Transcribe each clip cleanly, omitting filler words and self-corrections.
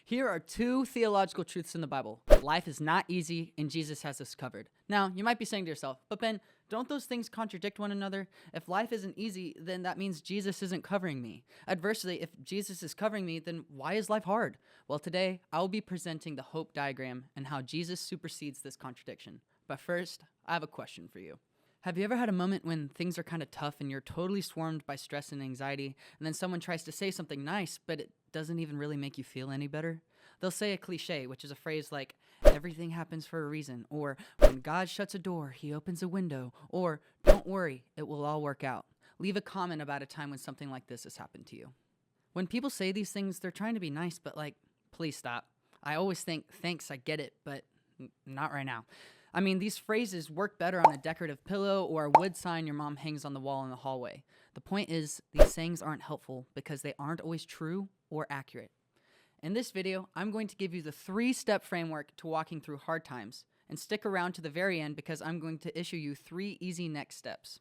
Here are two theological truths in the Bible. Life is not easy, and Jesus has us covered. Now, you might be saying to yourself, but Ben, don't those things contradict one another? If life isn't easy, then that means Jesus isn't covering me. Adversely, if Jesus is covering me, then why is life hard? Well, today, I'll be presenting the hope diagram and how Jesus supersedes this contradiction. But first, I have a question for you. Have you ever had a moment when things are kind of tough and you're totally swarmed by stress and anxiety, and then someone tries to say something nice, but it doesn't even really make you feel any better? They'll say a cliche, which is a phrase like, everything happens for a reason, or when God shuts a door, he opens a window, or don't worry, it will all work out. Leave a comment about a time when something like this has happened to you. When people say these things, they're trying to be nice, but please stop. I always think, thanks, I get it, but not right now. I mean, these phrases work better on a decorative pillow or a wood sign your mom hangs on the wall in the hallway. The point is, these sayings aren't helpful because they aren't always true or accurate. In this video, I'm going to give you the 3-step framework to walking through hard times, and stick around to the very end because I'm going to issue you 3 easy next steps.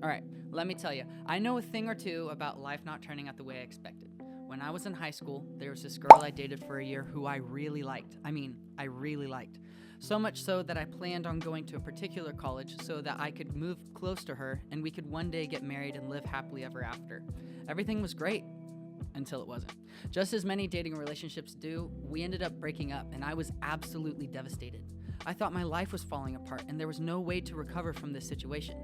All right, let me tell you, I know a thing or two about life not turning out the way I expected. When I was in high school, there was this girl I dated for a year who I really liked. I really liked. So much so that I planned on going to a particular college so that I could move close to her and we could one day get married and live happily ever after. Everything was great until it wasn't. Just as many dating relationships do, we ended up breaking up and I was absolutely devastated. I thought my life was falling apart and there was no way to recover from this situation.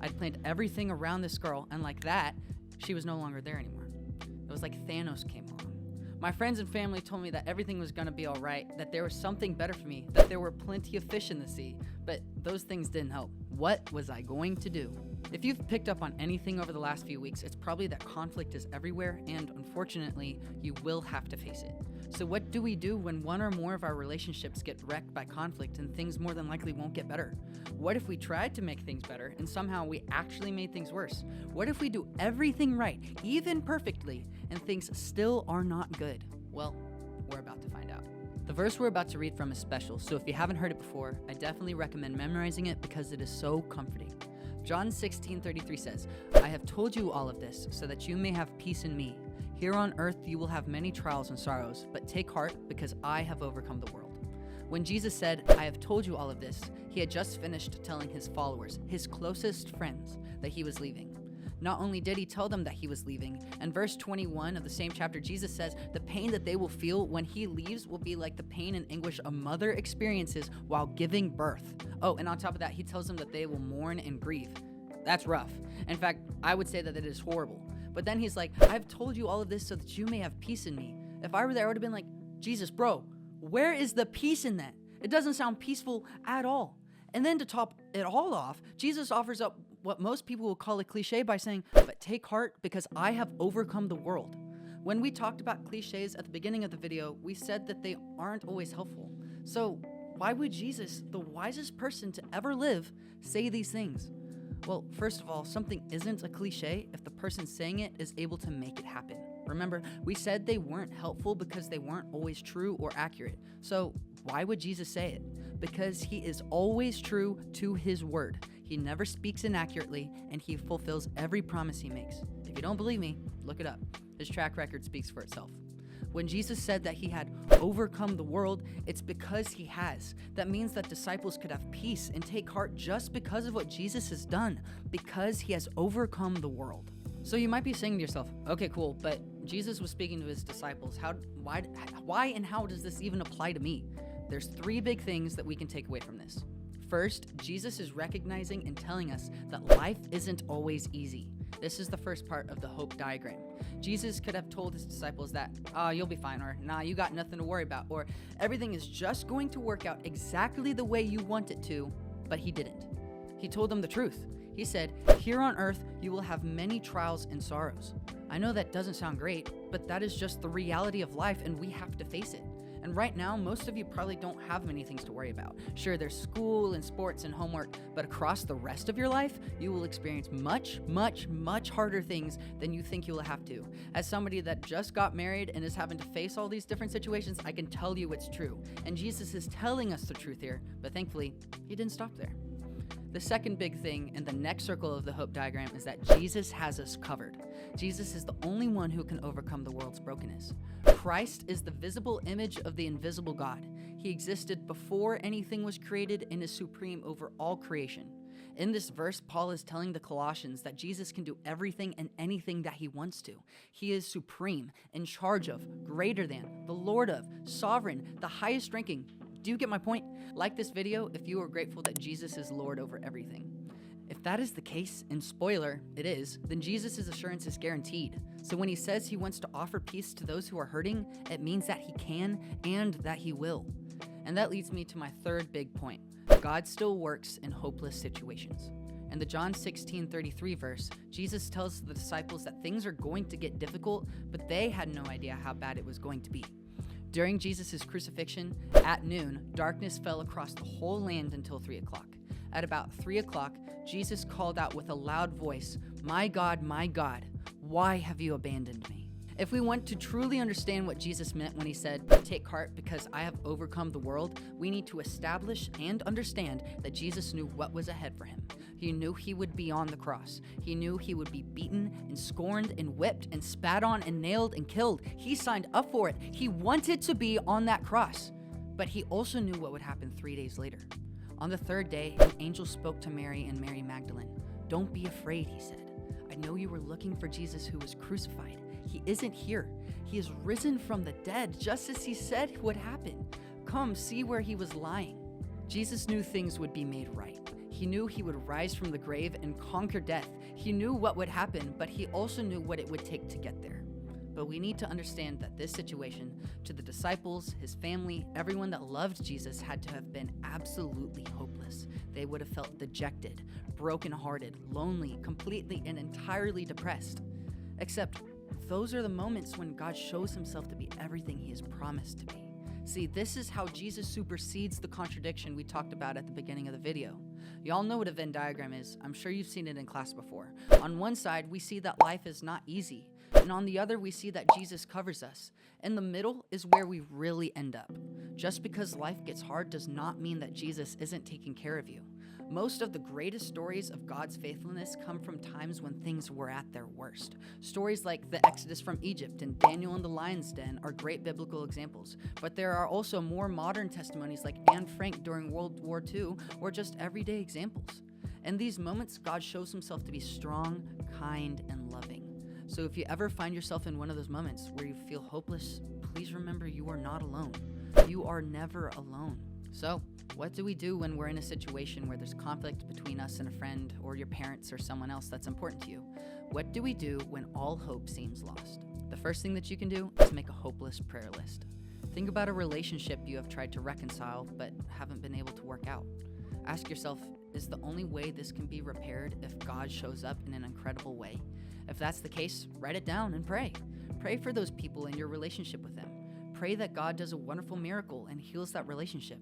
I'd planned everything around this girl, and like that, she was no longer there anymore. It was like Thanos came along. My friends and family told me that everything was gonna be all right, that there was something better for me, that there were plenty of fish in the sea, but those things didn't help. What was I going to do? If you've picked up on anything over the last few weeks, it's probably that conflict is everywhere, and unfortunately, you will have to face it. So what do we do when one or more of our relationships get wrecked by conflict and things more than likely won't get better? What if we tried to make things better and somehow we actually made things worse? What if we do everything right, even perfectly, and things still are not good? Well, we're about to find out. The verse we're about to read from is special, so if you haven't heard it before, I definitely recommend memorizing it because it is so comforting. John 16:33 says, I have told you all of this so that you may have peace in me. Here on earth you will have many trials and sorrows, but take heart because I have overcome the world. When Jesus said, I have told you all of this, he had just finished telling his followers, his closest friends, that he was leaving. Not only did he tell them that he was leaving, in verse 21 of the same chapter, Jesus says the pain that they will feel when he leaves will be like the pain and anguish a mother experiences while giving birth. Oh, and on top of that, he tells them that they will mourn and grieve. That's rough. In fact, I would say that it is horrible. But then he's like, I've told you all of this so that you may have peace in me. If I were there, I would have been like, Jesus, bro, where is the peace in that? It doesn't sound peaceful at all. And then to top it all off, Jesus offers up what most people will call a cliche by saying, but take heart because I have overcome the world. When we talked about cliches at the beginning of the video, we said that they aren't always helpful. So why would Jesus, the wisest person to ever live, say these things? Well, first of all, something isn't a cliche if the person saying it is able to make it happen. Remember, we said they weren't helpful because they weren't always true or accurate. So why would Jesus say it? Because he is always true to his word. He never speaks inaccurately, and he fulfills every promise he makes. If you don't believe me, look it up. His track record speaks for itself. When Jesus said that he had overcome the world, it's because he has. That means that disciples could have peace and take heart just because of what Jesus has done, because he has overcome the world. So you might be saying to yourself, okay, cool, but Jesus was speaking to his disciples. Why and how does this even apply to me? There's 3 big things that we can take away from this. First, Jesus is recognizing and telling us that life isn't always easy. This is the first part of the hope diagram. Jesus could have told his disciples that, you'll be fine, or nah, you got nothing to worry about, or everything is just going to work out exactly the way you want it to, but he didn't. He told them the truth. He said, here on earth, you will have many trials and sorrows. I know that doesn't sound great, but that is just the reality of life, and we have to face it. And right now, most of you probably don't have many things to worry about. Sure, there's school and sports and homework, but across the rest of your life, you will experience much, much, much harder things than you think you will have to. As somebody that just got married and is having to face all these different situations, I can tell you it's true. And Jesus is telling us the truth here, but thankfully, he didn't stop there. The second big thing in the next circle of the hope diagram is that Jesus has us covered. Jesus is the only one who can overcome the world's brokenness. Christ is the visible image of the invisible God. He existed before anything was created and is supreme over all creation. In this verse, Paul is telling the Colossians that Jesus can do everything and anything that he wants to. He is supreme, in charge of, greater than, the Lord of, sovereign, the highest ranking. Do you get my point? Like this video if you are grateful that Jesus is Lord over everything. If that is the case, and spoiler, it is, then Jesus' assurance is guaranteed. So when he says he wants to offer peace to those who are hurting, it means that he can and that he will. And that leads me to my third big point. God still works in hopeless situations. In the John 16:33 verse, Jesus tells the disciples that things are going to get difficult, but they had no idea how bad it was going to be. During Jesus' crucifixion, at noon, darkness fell across the whole land until 3 o'clock. At about 3 o'clock, Jesus called out with a loud voice, my God, why have you abandoned me?" If we want to truly understand what Jesus meant when he said, "Take heart because I have overcome the world," we need to establish and understand that Jesus knew what was ahead for him. He knew he would be on the cross. He knew he would be beaten and scorned and whipped and spat on and nailed and killed. He signed up for it. He wanted to be on that cross. But he also knew what would happen 3 days later. On the third day, an angel spoke to Mary and Mary Magdalene. "Don't be afraid," he said. "I know you were looking for Jesus who was crucified. He isn't here. He is risen from the dead, just as he said would happen. Come, see where he was lying." Jesus knew things would be made right. He knew he would rise from the grave and conquer death. He knew what would happen, but he also knew what it would take to get there. But we need to understand that this situation, to the disciples, his family, everyone that loved Jesus, had to have been absolutely hopeless. They would have felt dejected, brokenhearted, lonely, completely and entirely depressed. Except those are the moments when God shows himself to be everything he has promised to be. See, this is how Jesus supersedes the contradiction we talked about at the beginning of the video. Y'all know what a Venn diagram is. I'm sure you've seen it in class before. On one side, we see that life is not easy. And on the other, we see that Jesus covers us. In the middle is where we really end up. Just because life gets hard does not mean that Jesus isn't taking care of you. Most of the greatest stories of God's faithfulness come from times when things were at their worst. Stories like the Exodus from Egypt and Daniel in the lion's den are great biblical examples. But there are also more modern testimonies like Anne Frank during World War II, or just everyday examples. In these moments, God shows himself to be strong, kind, and loving. So if you ever find yourself in one of those moments where you feel hopeless, please remember you are not alone. You are never alone. So, what do we do when we're in a situation where there's conflict between us and a friend or your parents or someone else that's important to you? What do we do when all hope seems lost? The first thing that you can do is make a hopeless prayer list. Think about a relationship you have tried to reconcile but haven't been able to work out. Ask yourself, is the only way this can be repaired if God shows up in an incredible way? If that's the case, write it down and pray. Pray for those people in your relationship with them. Pray that God does a wonderful miracle and heals that relationship.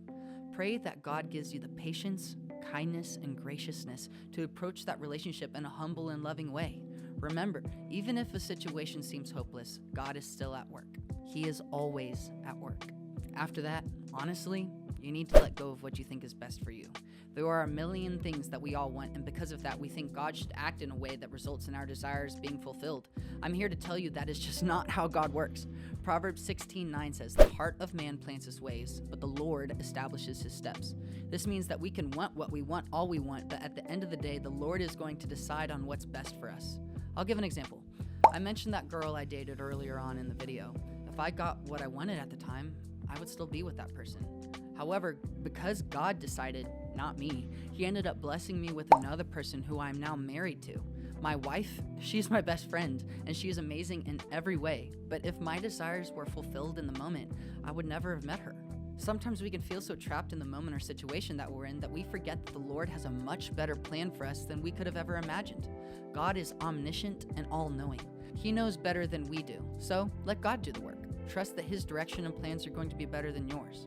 Pray that God gives you the patience, kindness, and graciousness to approach that relationship in a humble and loving way. Remember, even if a situation seems hopeless, God is still at work. He is always at work. After that, honestly, you need to let go of what you think is best for you. There are a million things that we all want, and because of that, we think God should act in a way that results in our desires being fulfilled. I'm here to tell you that is just not how God works. Proverbs 16:9 says, "The heart of man plans his ways, but the Lord establishes his steps." This means that we can want what we want all we want, but at the end of the day, the Lord is going to decide on what's best for us. I'll give an example. I mentioned that girl I dated earlier on in the video. If I got what I wanted at the time, I would still be with that person. However, because God decided, not me, he ended up blessing me with another person who I'm now married to. My wife, she's my best friend, and she is amazing in every way. But if my desires were fulfilled in the moment, I would never have met her. Sometimes we can feel so trapped in the moment or situation that we're in that we forget that the Lord has a much better plan for us than we could have ever imagined. God is omniscient and all-knowing. He knows better than we do, so let God do the work. Trust that His direction and plans are going to be better than yours.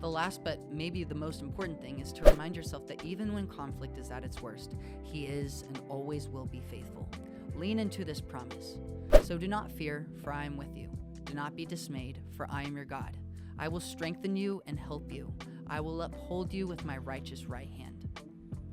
The last but maybe the most important thing is to remind yourself that even when conflict is at its worst, He is and always will be faithful. Lean into this promise. So do not fear, for I am with you. Do not be dismayed, for I am your God. I will strengthen you and help you. I will uphold you with my righteous right hand.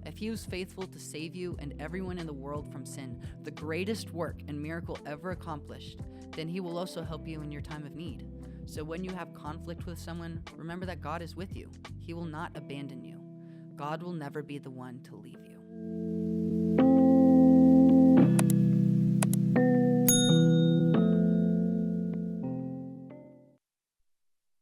If He was faithful to save you and everyone in the world from sin, the greatest work and miracle ever accomplished, then He will also help you in your time of need. So when you have conflict with someone, remember that God is with you. He will not abandon you. God will never be the one to leave you.